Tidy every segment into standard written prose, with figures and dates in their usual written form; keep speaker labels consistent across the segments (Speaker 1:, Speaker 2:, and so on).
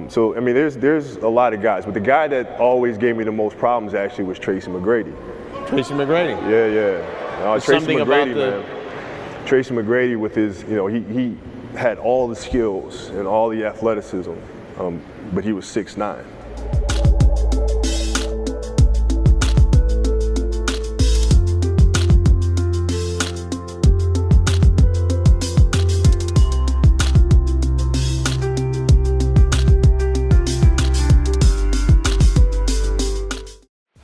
Speaker 1: So I mean, there's a lot of guys, but the guy that always gave me the most problems actually was Tracy McGrady.
Speaker 2: Tracy McGrady.
Speaker 1: Yeah. Tracy McGrady, man. Tracy McGrady with his, he had all the skills and all the athleticism, but he was 6'9".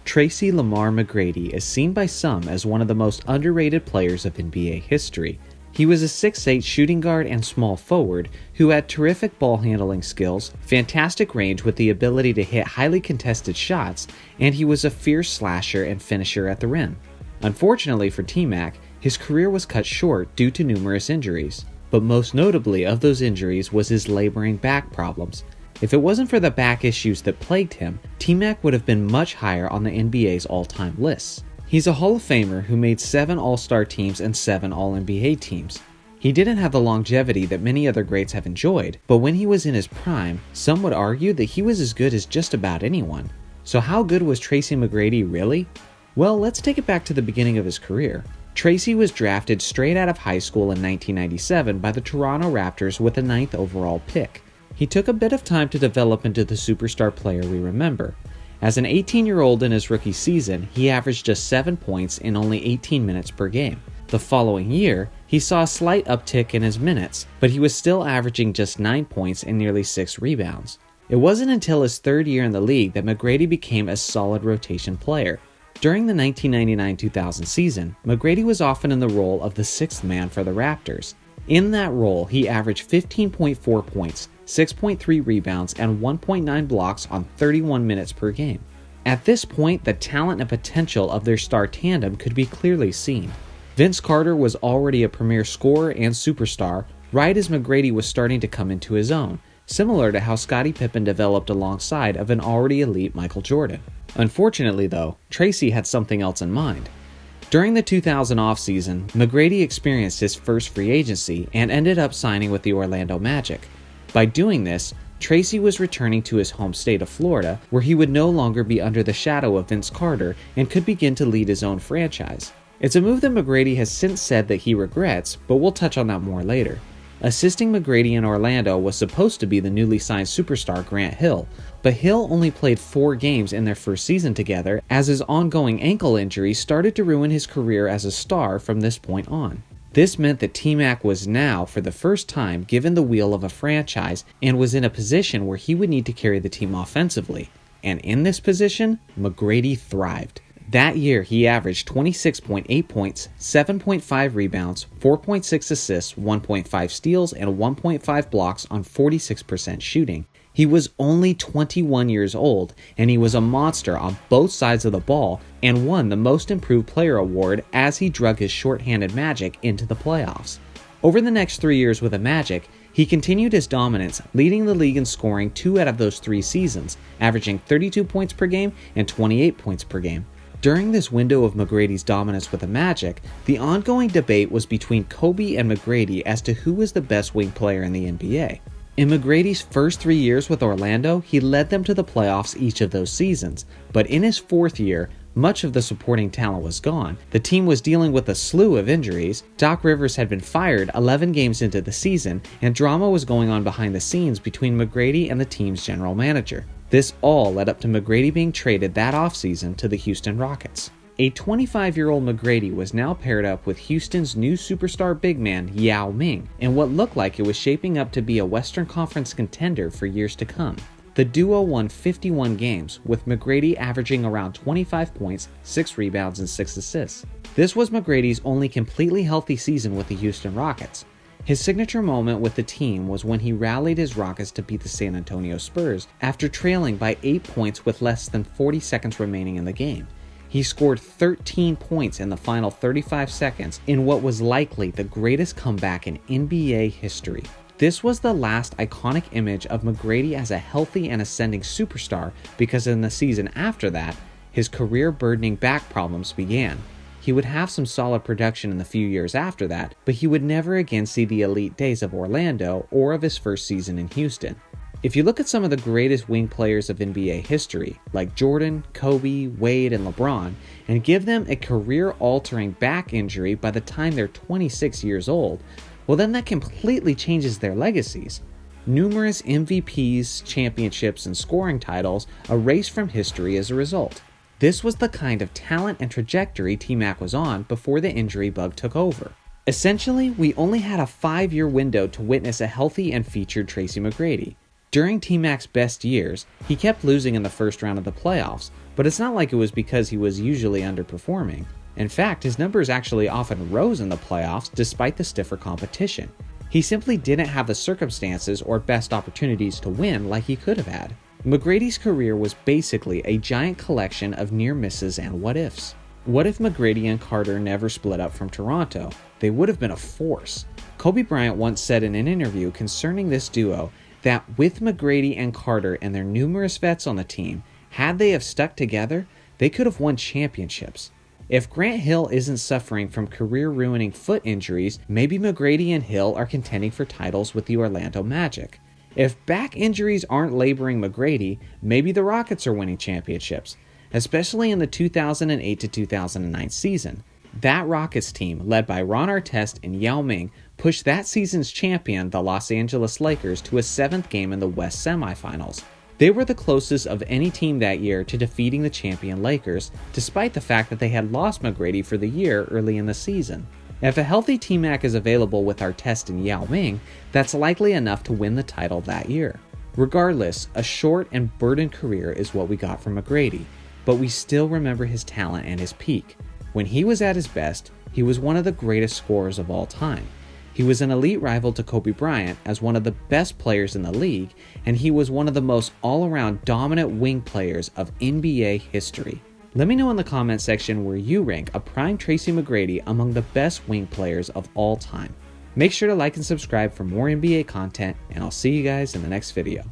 Speaker 3: Tracy Lamar McGrady is seen by some as one of the most underrated players of NBA history. He was a 6'8" shooting guard and small forward who had terrific ball handling skills, fantastic range with the ability to hit highly contested shots, and he was a fierce slasher and finisher at the rim. Unfortunately for T-Mac, his career was cut short due to numerous injuries, but most notably of those injuries was his laboring back problems. If it wasn't for the back issues that plagued him, T-Mac would have been much higher on the NBA's all-time lists. He's a Hall of Famer who made 7 All-Star teams and 7 All-NBA teams. He didn't have the longevity that many other greats have enjoyed, but when he was in his prime, some would argue that he was as good as just about anyone. So how good was Tracy McGrady really? Well, let's take it back to the beginning of his career. Tracy was drafted straight out of high school in 1997 by the Toronto Raptors with the 9th overall pick. He took a bit of time to develop into the superstar player we remember. As an 18-year-old in his rookie season, he averaged just 7 points in only 18 minutes per game. The following year, he saw a slight uptick in his minutes, but he was still averaging just 9 points and nearly 6 rebounds. It wasn't until his third year in the league that McGrady became a solid rotation player. During the 1999-2000 season, McGrady was often in the role of the sixth man for the Raptors. In that role, he averaged 15.4 points, 6.3 rebounds, and 1.9 blocks on 31 minutes per game. At this point, the talent and potential of their star tandem could be clearly seen. Vince Carter was already a premier scorer and superstar, right as McGrady was starting to come into his own, similar to how Scottie Pippen developed alongside of an already elite Michael Jordan. Unfortunately though, Tracy had something else in mind. During the 2000 offseason, McGrady experienced his first free agency and ended up signing with the Orlando Magic. By doing this, Tracy was returning to his home state of Florida, where he would no longer be under the shadow of Vince Carter and could begin to lead his own franchise. It's a move that McGrady has since said that he regrets, but we'll touch on that more later. Assisting McGrady in Orlando was supposed to be the newly signed superstar Grant Hill, but Hill only played 4 games in their first season together as his ongoing ankle injury started to ruin his career as a star from this point on. This meant that T-Mac was now, for the first time, given the wheel of a franchise and was in a position where he would need to carry the team offensively. And in this position, McGrady thrived. That year, he averaged 26.8 points, 7.5 rebounds, 4.6 assists, 1.5 steals, and 1.5 blocks on 46% shooting. He was only 21 years old, and he was a monster on both sides of the ball and won the Most Improved Player award as he drug his shorthanded Magic into the playoffs. Over the next 3 years with the Magic, he continued his dominance, leading the league in scoring 2 out of those 3 seasons, averaging 32 points per game and 28 points per game. During this window of McGrady's dominance with the Magic, the ongoing debate was between Kobe and McGrady as to who was the best wing player in the NBA. In McGrady's first 3 years with Orlando, he led them to the playoffs each of those seasons, but in his 4th year, much of the supporting talent was gone. The team was dealing with a slew of injuries, Doc Rivers had been fired 11 games into the season, and drama was going on behind the scenes between McGrady and the team's general manager. This all led up to McGrady being traded that offseason to the Houston Rockets. A 25-year-old McGrady was now paired up with Houston's new superstar big man Yao Ming, and what looked like it was shaping up to be a Western Conference contender for years to come. The duo won 51 games, with McGrady averaging around 25 points, 6 rebounds, and 6 assists. This was McGrady's only completely healthy season with the Houston Rockets. His signature moment with the team was when he rallied his Rockets to beat the San Antonio Spurs after trailing by 8 points with less than 40 seconds remaining in the game. He scored 13 points in the final 35 seconds in what was likely the greatest comeback in NBA history. This was the last iconic image of McGrady as a healthy and ascending superstar because in the season after that, his career-burdening back problems began. He would have some solid production in the few years after that, but he would never again see the elite days of Orlando or of his first season in Houston. If you look at some of the greatest wing players of NBA history, like Jordan, Kobe, Wade, and LeBron, and give them a career-altering back injury by the time they're 26 years old, well then that completely changes their legacies. Numerous MVPs, championships, and scoring titles erased from history as a result. This was the kind of talent and trajectory T-Mac was on before the injury bug took over. Essentially, we only had a 5-year window to witness a healthy and featured Tracy McGrady. During T-Mac's best years, he kept losing in the first round of the playoffs, but it's not like it was because he was usually underperforming. In fact, his numbers actually often rose in the playoffs despite the stiffer competition. He simply didn't have the circumstances or best opportunities to win like he could have had. McGrady's career was basically a giant collection of near misses and what-ifs. What if McGrady and Carter never split up from Toronto? They would have been a force. Kobe Bryant once said in an interview concerning this duo that with McGrady and Carter and their numerous vets on the team, had they have stuck together, they could have won championships. If Grant Hill isn't suffering from career-ruining foot injuries, maybe McGrady and Hill are contending for titles with the Orlando Magic. If back injuries aren't laboring McGrady, maybe the Rockets are winning championships, especially in the 2008 to 2009 season. That Rockets team, led by Ron Artest and Yao Ming, pushed that season's champion, the Los Angeles Lakers, to a 7th game in the West semifinals. They were the closest of any team that year to defeating the champion Lakers, despite the fact that they had lost McGrady for the year early in the season. If a healthy T-Mac is available with Artest and Yao Ming, that's likely enough to win the title that year. Regardless, a short and burdened career is what we got from McGrady, but we still remember his talent and his peak. When he was at his best, he was one of the greatest scorers of all time. He was an elite rival to Kobe Bryant as one of the best players in the league, and he was one of the most all-around dominant wing players of NBA history. Let me know in the comment section where you rank a prime Tracy McGrady among the best wing players of all time. Make sure to like and subscribe for more NBA content, and I'll see you guys in the next video.